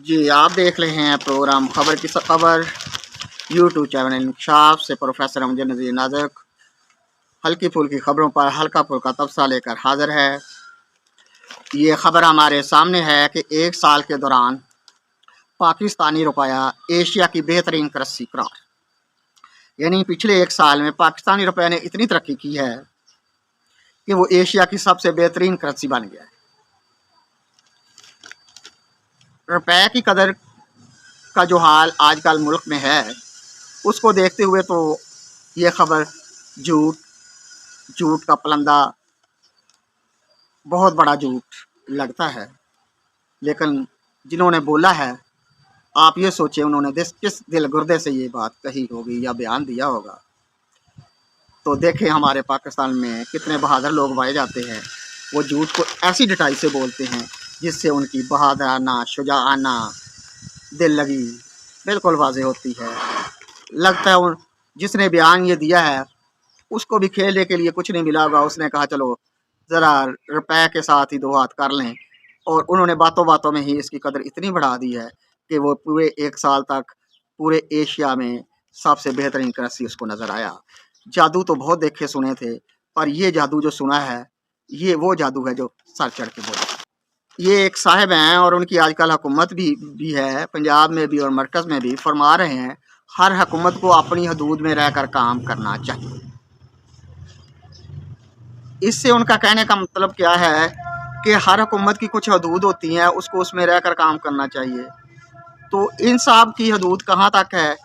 जी, आप देख रहे हैं प्रोग्राम खबर की खबर यूट्यूब चैनल इंकशाफ से प्रोफेसर अमजद नज़ीर नाज़क हल्की फुल्की खबरों पर हल्का फुल्का तबसरा लेकर हाजिर है। ये खबर हमारे सामने है कि एक साल के दौरान पाकिस्तानी रुपया एशिया की बेहतरीन करेंसी करार, यानी पिछले एक साल में पाकिस्तानी रुपये ने इतनी तरक्की की है कि वो एशिया की सबसे बेहतरीन करेंसी बन गया है। रुपये की कदर का जो हाल आजकल मुल्क में है उसको देखते हुए तो ये खबर झूठ का पलंदा, बहुत बड़ा झूठ लगता है। लेकिन जिन्होंने बोला है, आप ये सोचें उन्होंने किस दिल गुर्दे से ये बात कही होगी या बयान दिया होगा। तो देखें हमारे पाकिस्तान में कितने बहादुर लोग पाए जाते हैं, वो झूठ को ऐसी डटाई से बोलते हैं जिससे उनकी बहादुराना शुजाआना दिल लगी बिल्कुल वाज़ेह होती है। लगता है जिसने बयान ये दिया है उसको भी खेलने के लिए कुछ नहीं मिला होगा। उसने कहा चलो ज़रा रुपए के साथ ही दो हाथ कर लें, और उन्होंने बातों बातों में ही इसकी कदर इतनी बढ़ा दी है कि वो पूरे एक साल तक पूरे एशिया में सबसे बेहतरीन करेंसी उसको नज़र आया। जादू तो बहुत देखे सुने थे, पर ये जादू जो सुना है ये वो जादू है जो सर चढ़ के बोला। ये एक साहब हैं और उनकी आजकल हुकूमत भी है, पंजाब में भी और मरकज़ में भी फरमा रहे हैं हर हुकूमत को अपनी हदूद में रहकर काम करना चाहिए। इससे उनका कहने का मतलब क्या है कि हर हुकूमत की कुछ हदूद होती हैं, उसको उसमें रहकर काम करना चाहिए। तो इन साहब की हदूद कहाँ तक है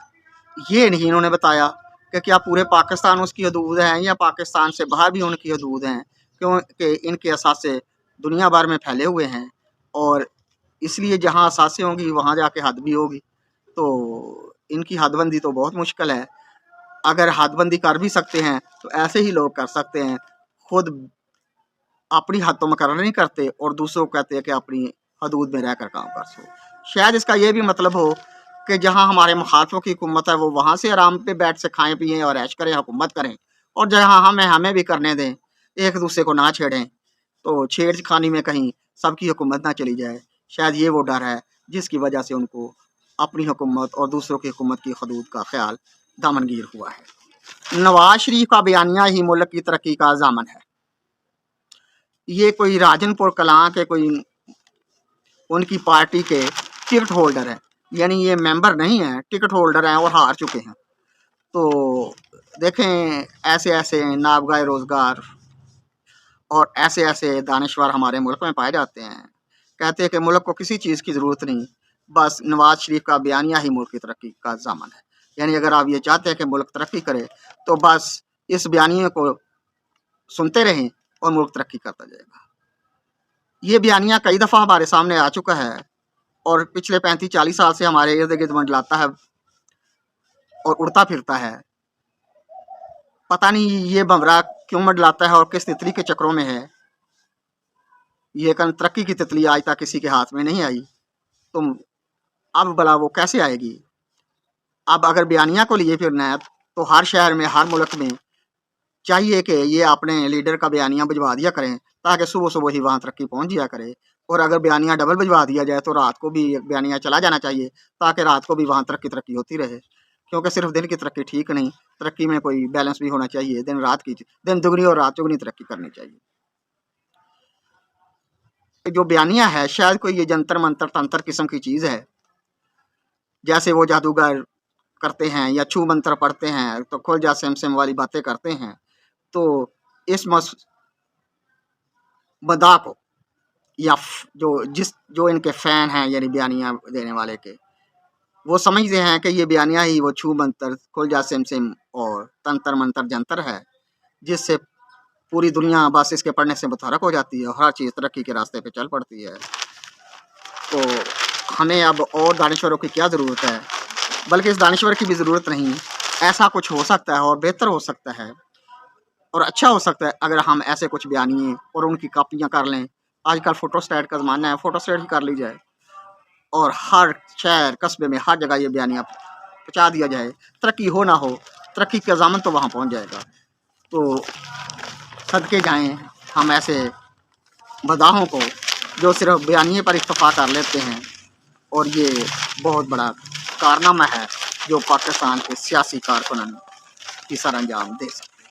ये नहीं इन्होंने बताया कि क्या पूरे पाकिस्तान उसकी हदूद हैं या पाकिस्तान से बाहर भी उनकी हदूद हैं, क्योंकि इनके असासे दुनिया भर में फैले हुए हैं और इसलिए जहाँ असासे होंगी वहाँ जाके हद भी होगी। तो इनकी हदबंदी तो बहुत मुश्किल है। अगर हदबंदी कर भी सकते हैं तो ऐसे ही लोग कर सकते हैं, खुद अपनी हद तो मुकर्रर नहीं करते और दूसरों को कहते हैं कि अपनी हदूद में रहकर काम कर सो। शायद इसका ये भी मतलब हो कि जहाँ हमारे मुखालफों की हुकूमत है वो वहाँ से आराम पे बैठ से खाएं पिएँ और ऐश करें, हुकूमत करें, और जहाँ हमें भी करने दें, एक दूसरे को ना छेड़ें, तो छेड़खानी में कहीं सबकी हुकूमत ना चली जाए। शायद ये वो डर है जिसकी वजह से उनको अपनी हुकूमत और दूसरों की हुकूमत की हदूद का ख्याल दामनगीर हुआ है। नवाज शरीफ का बयानिया ही मुल्क की तरक्की का ज़ामन है। ये कोई राजनपुर कलां के कोई उनकी पार्टी के टिकट होल्डर हैं, यानी ये मेंबर नहीं हैं, टिकट होल्डर हैं और हार चुके हैं। तो देखें ऐसे ऐसे नाबगाए रोज़गार और ऐसे ऐसे दानिश्वर हमारे मुल्क में पाए जाते हैं। कहते हैं कि मुल्क को किसी चीज़ की ज़रूरत नहीं, बस नवाज शरीफ का बयानिया ही मुल्क की तरक्की का ज़ामन है। यानी अगर आप ये चाहते हैं कि मुल्क तरक्की करे तो बस इस बयानिए को सुनते रहें और मुल्क तरक्की करता जाएगा। ये बयानिया कई दफ़ा हमारे सामने आ चुका है और पिछले 35-40 साल से हमारे इर्द गिर्द मंडलाता है और उड़ता फिरता है। पता नहीं ये भंवरा क्यों मंडलाता है और किस तितली के चक्रों में है। ये तरक्की की तितली आज तक किसी के हाथ में नहीं आई, तो अब भला वो कैसे आएगी। अब अगर बयानिया को लिए फिरना है तो हर शहर में हर मुल्क में चाहिए कि ये अपने लीडर का बयानिया भिजवा दिया करें ताकि सुबह सुबह ही वहाँ तरक्की पहुँच जाया करे। और अगर बयानिया डबल भिजवा दिया जाए तो रात को भी बयानिया चला जाना चाहिए ताकि रात को भी वहाँ तरक्की होती रहे, क्योंकि सिर्फ दिन की तरक्की ठीक नहीं, तरक्की में कोई बैलेंस भी होना चाहिए। दिन दुगनी और रात चुगनी तरक्की करनी चाहिए। जो बयानिया है शायद कोई ये जंतर मंतर तंत्र किस्म की चीज़ है, जैसे वो जादूगर करते हैं या छू मंत्र पढ़ते हैं तो खुल जा सिम सिम वाली बातें करते हैं। तो इस बदा को या जो इनके फ़ैन हैं यानी बयानिया देने वाले के, वो समझते हैं कि ये बयानिया ही वो छू मंत्र खुल जा सिम सिम और तंत्र मंत्र जंतर है जिससे पूरी दुनिया बस इसके पढ़ने से मुतहरक हो जाती है और हर चीज़ तरक्की के रास्ते पे चल पड़ती है। तो हमें अब और दानिश्वरों की क्या ज़रूरत है, बल्कि इस दानिश्वर की भी ज़रूरत नहीं। ऐसा कुछ हो सकता है और बेहतर हो सकता है और अच्छा हो सकता है अगर हम ऐसे कुछ बयानिए और उनकी कापियाँ कर लें। आजकल फ़ोटोस्टेट का ज़माना है, फ़ोटोस्टेट ही कर ली जाए और हर शहर कस्बे में हर जगह ये बयानिया पहुँचा दिया जाए। तरक्की हो ना हो, तरक्की का ज़ामन तो वहाँ पहुँच जाएगा। तो सदके जाएँ हम ऐसे बदाहों को जो सिर्फ बयानिए पर इक्तफ़ा कर लेते हैं اور یہ بہت بڑا کارنامہ ہے جو پاکستان کے سیاسی کارکنان کی سر انجام دے سکتے.